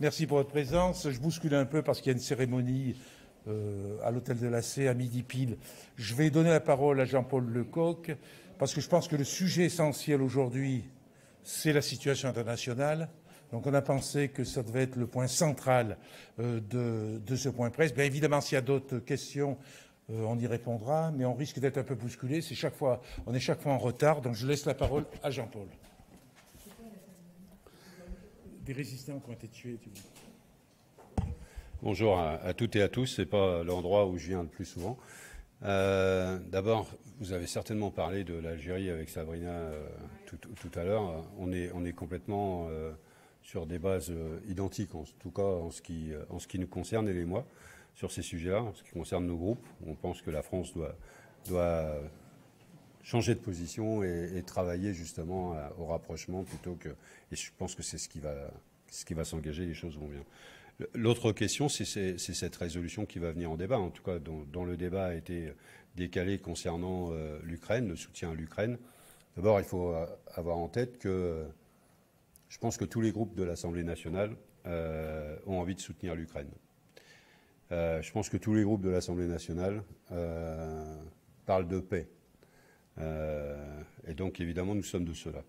Merci pour votre présence. Je bouscule un peu parce qu'il y a une cérémonie à l'hôtel de la C à midi pile. Je vais donner la parole à Jean-Paul Lecoq parce que je pense que le sujet essentiel aujourd'hui, c'est la situation internationale. Donc on a pensé que ça devait être le point central de ce point presse. Bien évidemment, s'il y a d'autres questions, on y répondra, mais on risque d'être un peu bousculé. On est chaque fois en retard, donc je laisse la parole à Jean-Paul. Des résistants qui ont été tués, tu vois. Bonjour à toutes et à tous. C'est pas l'endroit où je viens le plus souvent. D'abord, vous avez certainement parlé de l'Algérie avec Sabrina tout à l'heure. On est complètement sur des bases identiques, en tout cas en ce qui nous concerne, elle et moi, sur ces sujets-là, en ce qui concerne nos groupes. On pense que la France doit changer de position et travailler justement au rapprochement plutôt que. Et je pense que c'est ce qui va s'engager. Les choses vont bien. L'autre question, c'est cette résolution qui va venir en débat, en tout cas dont le débat a été décalé concernant l'Ukraine, le soutien à l'Ukraine. D'abord, il faut avoir en tête que je pense que tous les groupes de l'Assemblée nationale ont envie de soutenir l'Ukraine. Je pense que tous les groupes de l'Assemblée nationale parlent de paix. Et donc, évidemment, nous sommes de ceux-là.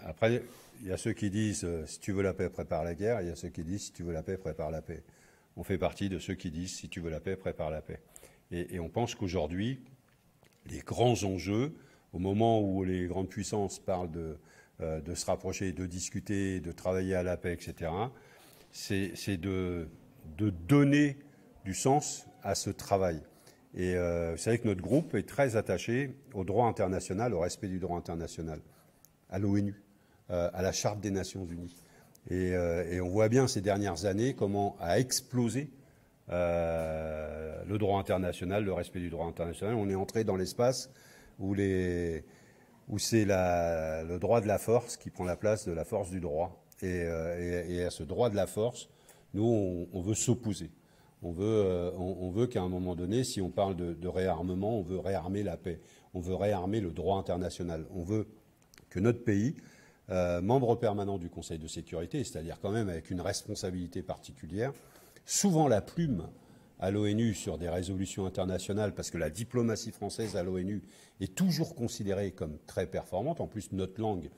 Après, il y a ceux qui disent si tu veux la paix, prépare la guerre. Il y a ceux qui disent si tu veux la paix, prépare la paix. On fait partie de ceux qui disent si tu veux la paix, prépare la paix. Et on pense qu'aujourd'hui, les grands enjeux, au moment où les grandes puissances parlent de se rapprocher, de discuter, de travailler à la paix, etc., c'est de donner du sens à ce travail. Et vous savez que notre groupe est très attaché au droit international, au respect du droit international, à l'ONU, à la Charte des Nations Unies. Et on voit bien ces dernières années comment a explosé le droit international, le respect du droit international. On est entré dans l'espace où c'est le droit de la force qui prend la place de la force du droit. Et à ce droit de la force, nous, on veut s'opposer. On veut qu'à un moment donné, si on parle de réarmement, on veut réarmer la paix. On veut réarmer le droit international. On veut que notre pays, membre permanent du Conseil de sécurité, c'est-à-dire quand même avec une responsabilité particulière, souvent la plume à l'ONU sur des résolutions internationales, parce que la diplomatie française à l'ONU est toujours considérée comme très performante. En plus, notre langue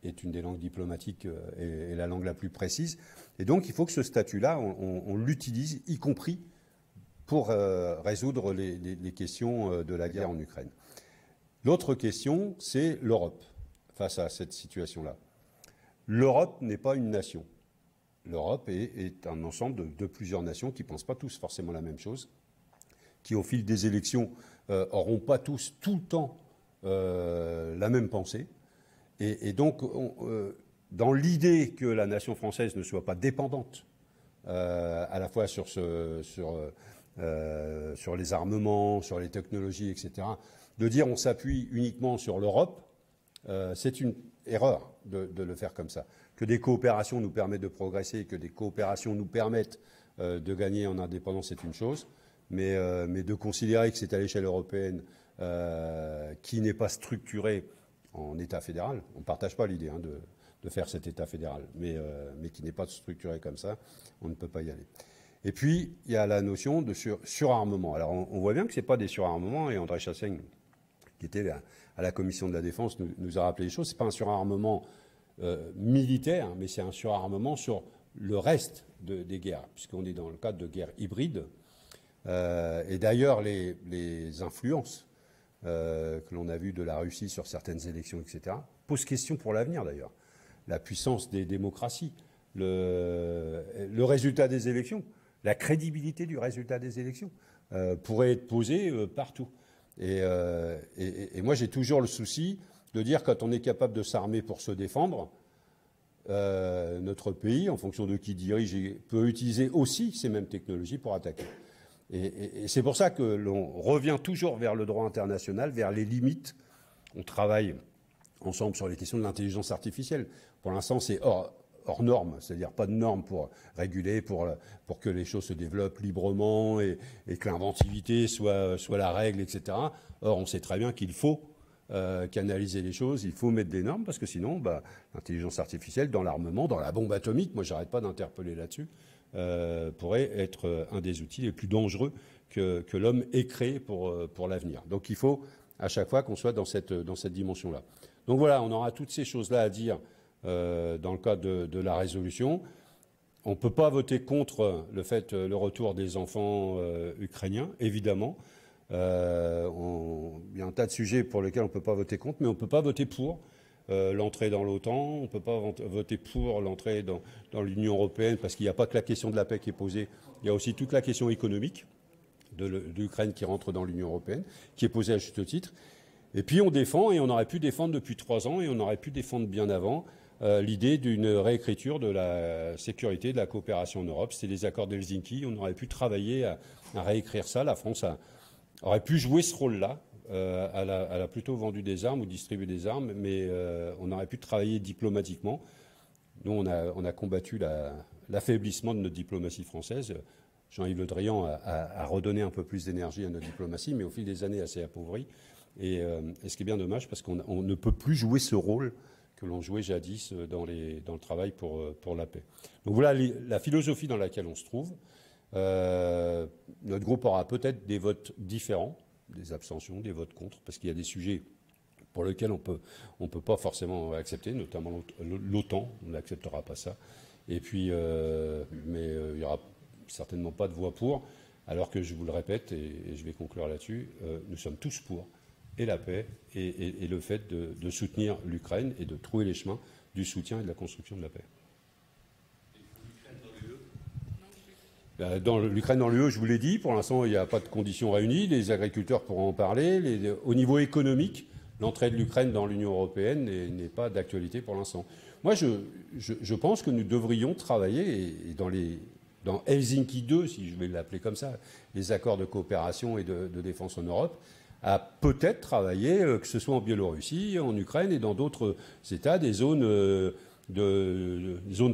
est une des langues diplomatiques et la langue la plus précise. Et donc, il faut que ce statut-là, on l'utilise, y compris pour résoudre les questions de la guerre en Ukraine. L'autre question, c'est l'Europe face à cette situation-là. L'Europe n'est pas une nation. L'Europe est un ensemble de plusieurs nations qui ne pensent pas tous forcément la même chose, qui au fil des élections n'auront pas tous tout le temps la même pensée. Et donc, dans l'idée que la nation française ne soit pas dépendante à la fois sur les armements, sur les technologies, etc., de dire on s'appuie uniquement sur l'Europe, c'est une erreur de le faire comme ça. Que des coopérations nous permettent de progresser, que des coopérations nous permettent de gagner en indépendance, c'est une chose, mais de considérer que c'est à l'échelle européenne qui n'est pas structurée en État fédéral, on ne partage pas l'idée de faire cet État fédéral, mais qui n'est pas structuré comme ça, on ne peut pas y aller. Et puis, il y a la notion de surarmement. Alors, on voit bien que ce n'est pas des surarmements, et André Chassaigne, qui était à la Commission de la Défense, nous a rappelé les choses. Ce n'est pas un surarmement militaire, mais c'est un surarmement sur le reste des guerres, puisqu'on est dans le cadre de guerres hybrides. Et d'ailleurs, les influences que l'on a vues de la Russie sur certaines élections, etc., posent question pour l'avenir, d'ailleurs. La puissance des démocraties, le résultat des élections, la crédibilité du résultat des élections pourrait être posée partout. Et moi, j'ai toujours le souci de dire quand on est capable de s'armer pour se défendre, notre pays, en fonction de qui dirige, peut utiliser aussi ces mêmes technologies pour attaquer. Et c'est pour ça que l'on revient toujours vers le droit international, vers les limites. On travaille ensemble sur les questions de l'intelligence artificielle. Pour l'instant, c'est hors norme, c'est-à-dire pas de normes pour réguler, pour que les choses se développent librement et que l'inventivité soit la règle, etc. Or, on sait très bien qu'il faut canaliser les choses, il faut mettre des normes, parce que sinon, l'intelligence artificielle dans l'armement, dans la bombe atomique, moi j'arrête pas d'interpeller là-dessus, pourrait être un des outils les plus dangereux que l'homme ait créé pour l'avenir. Donc il faut à chaque fois qu'on soit dans cette dimension-là. Donc voilà, on aura toutes ces choses-là à dire dans le cadre de la résolution. On ne peut pas voter contre le retour des enfants ukrainiens, évidemment. Il y a un tas de sujets pour lesquels on ne peut pas voter contre, mais on ne peut pas voter pour l'entrée dans l'OTAN, on ne peut pas voter pour l'entrée dans l'Union européenne, parce qu'il n'y a pas que la question de la paix qui est posée, il y a aussi toute la question économique de l'Ukraine qui rentre dans l'Union européenne, qui est posée à juste titre. Et puis on défend, et on aurait pu défendre depuis 3 ans, et on aurait pu défendre bien avant, l'idée d'une réécriture de la sécurité, de la coopération en Europe. C'était les accords d'Helsinki, on aurait pu travailler à réécrire ça. La France aurait pu jouer ce rôle-là. Elle a plutôt vendu des armes ou distribué des armes, mais on aurait pu travailler diplomatiquement. Nous, on a combattu l'affaiblissement de notre diplomatie française. Jean-Yves Le Drian a redonné un peu plus d'énergie à notre diplomatie, mais au fil des années assez appauvrie. Et ce qui est bien dommage, parce qu'on ne peut plus jouer ce rôle que l'on jouait jadis dans le travail pour la paix. Donc voilà la philosophie dans laquelle on se trouve. Notre groupe aura peut-être des votes différents, des abstentions, des votes contre, parce qu'il y a des sujets pour lesquels on peut pas forcément accepter, notamment l'OTAN, on n'acceptera pas ça. Et puis, mais il n'y aura certainement pas de voix pour, alors que je vous le répète, et je vais conclure là-dessus, nous sommes tous pour, et la paix, et le fait de soutenir l'Ukraine et de trouver les chemins du soutien et de la construction de la paix. Dans l'Ukraine, dans l'UE, je vous l'ai dit, pour l'instant, il n'y a pas de conditions réunies. Les agriculteurs pourront en parler. Au niveau économique, l'entrée de l'Ukraine dans l'Union européenne n'est pas d'actualité pour l'instant. Moi, je pense que nous devrions travailler, et dans Helsinki 2, si je vais l'appeler comme ça, les accords de coopération et de défense en Europe, à peut-être travailler, que ce soit en Biélorussie, en Ukraine et dans d'autres États, des zones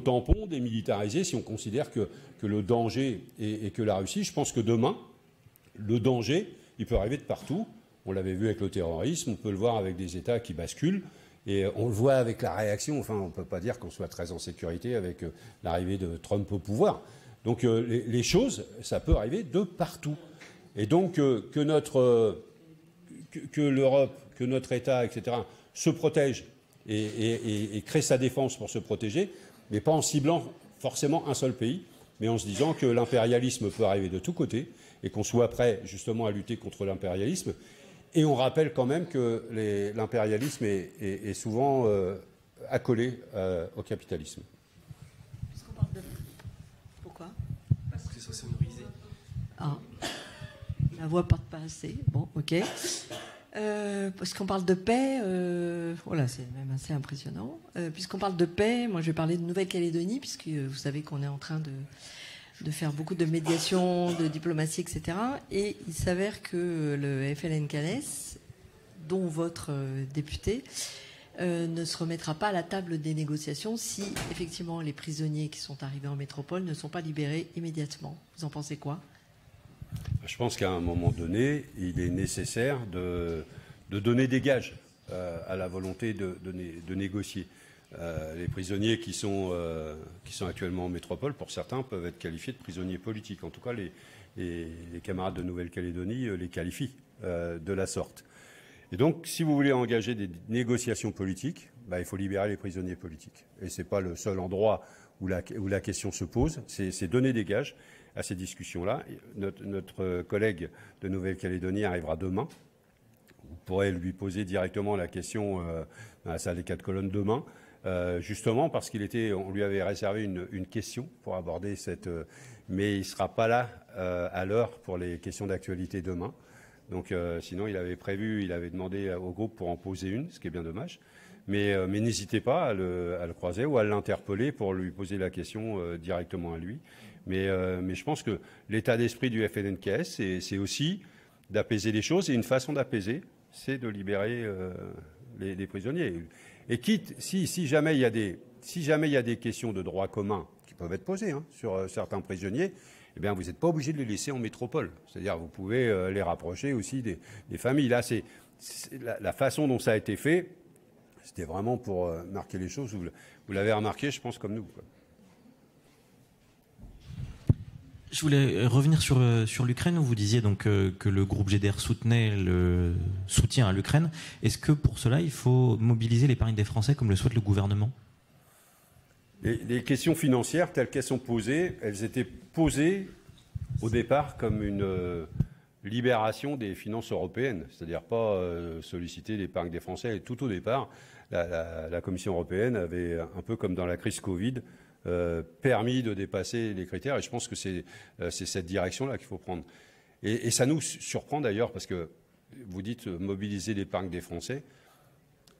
tampons, démilitarisées, si on considère que le danger et que la Russie, je pense que demain, le danger, il peut arriver de partout. On l'avait vu avec le terrorisme, on peut le voir avec des États qui basculent, et on le voit avec la réaction. Enfin, on ne peut pas dire qu'on soit très en sécurité avec l'arrivée de Trump au pouvoir. Donc les choses, ça peut arriver de partout. Et donc que l'Europe, que notre État, etc., se protège et crée sa défense pour se protéger, mais pas en ciblant forcément un seul pays, mais en se disant que l'impérialisme peut arriver de tous côtés et qu'on soit prêt justement à lutter contre l'impérialisme. Et on rappelle quand même que l'impérialisme est souvent accolé au capitalisme. Puisqu'on parle de... Pourquoi ? Parce que c'est sonorisé. Ah, la voix porte pas assez. Bon, ok. Parce qu'on parle de paix, voilà, c'est même assez impressionnant. Puisqu'on parle de paix, moi je vais parler de Nouvelle-Calédonie, puisque vous savez qu'on est en train de faire beaucoup de médiation, de diplomatie, etc. Et il s'avère que le FLNKS, dont votre député, ne se remettra pas à la table des négociations si effectivement les prisonniers qui sont arrivés en métropole ne sont pas libérés immédiatement. Vous en pensez quoi ? Je pense qu'à un moment donné, il est nécessaire de donner des gages à la volonté de négocier. Les prisonniers qui sont actuellement en métropole, pour certains, peuvent être qualifiés de prisonniers politiques. En tout cas, les camarades de Nouvelle-Calédonie les qualifient de la sorte. Et donc, si vous voulez engager des négociations politiques, il faut libérer les prisonniers politiques. Et ce n'est pas le seul endroit où la question se pose, c'est donner des gages à ces discussions-là. Notre collègue de Nouvelle-Calédonie arrivera demain. Vous pourrez lui poser directement la question dans la salle des 4 colonnes demain, justement parce on lui avait réservé une question pour aborder mais il ne sera pas là à l'heure pour les questions d'actualité demain. Donc sinon il avait demandé au groupe pour en poser une, ce qui est bien dommage. Mais n'hésitez pas à le croiser ou à l'interpeller pour lui poser la question directement à lui. Mais je pense que l'état d'esprit du FLNKS, c'est aussi d'apaiser les choses. Et une façon d'apaiser, c'est de libérer les prisonniers. Et quitte, si jamais il y a des questions de droit commun qui peuvent être posées sur certains prisonniers, eh bien, vous n'êtes pas obligé de les laisser en métropole. C'est-à-dire, vous pouvez les rapprocher aussi des familles. Là, la façon dont ça a été fait, c'était vraiment pour marquer les choses. Vous l'avez remarqué, je pense, comme nous, quoi. Je voulais revenir sur l'Ukraine, où vous disiez donc que le groupe GDR soutenait le soutien à l'Ukraine. Est-ce que pour cela, il faut mobiliser l'épargne des Français comme le souhaite le gouvernement ? Les questions financières, telles qu'elles sont posées, elles étaient posées au départ comme une libération des finances européennes, c'est-à-dire pas solliciter l'épargne des Français. Et tout au départ, la Commission européenne avait, un peu comme dans la crise Covid, permis de dépasser les critères. Et je pense que c'est cette direction-là qu'il faut prendre. Et ça nous surprend d'ailleurs, parce que vous dites mobiliser l'épargne des Français.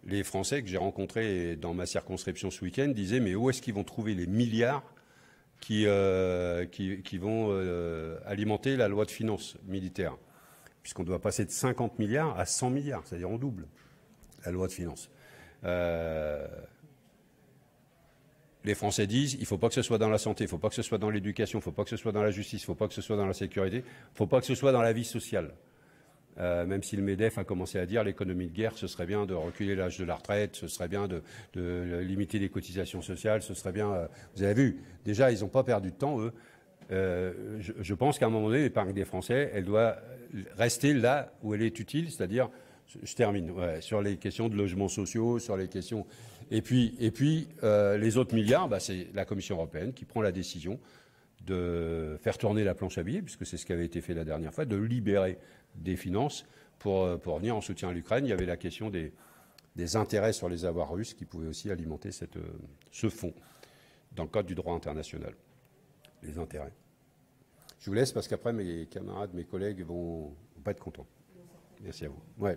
Les Français que j'ai rencontrés dans ma circonscription ce week-end disaient mais où est-ce qu'ils vont trouver les milliards qui vont alimenter la loi de finances militaire, puisqu'on doit passer de 50 milliards à 100 milliards, c'est-à-dire on double la loi de finances. Les Français disent il ne faut pas que ce soit dans la santé, il ne faut pas que ce soit dans l'éducation, il ne faut pas que ce soit dans la justice, il ne faut pas que ce soit dans la sécurité, il ne faut pas que ce soit dans la vie sociale. Même si le MEDEF a commencé à dire l'économie de guerre, ce serait bien de reculer l'âge de la retraite, ce serait bien de limiter les cotisations sociales, ce serait bien... vous avez vu, déjà, ils n'ont pas perdu de temps, eux. Je pense qu'à un moment donné, l'épargne des Français, elle doit rester là où elle est utile, c'est-à-dire, je termine, sur les questions de logements sociaux, sur les questions... Et puis les autres milliards, c'est la Commission européenne qui prend la décision de faire tourner la planche à billets, puisque c'est ce qui avait été fait la dernière fois, de libérer des finances pour venir en soutien à l'Ukraine. Il y avait la question des intérêts sur les avoirs russes qui pouvaient aussi alimenter ce fonds dans le cadre du droit international. Les intérêts. Je vous laisse parce qu'après mes camarades, mes collègues vont pas être contents. Merci à vous. Ouais.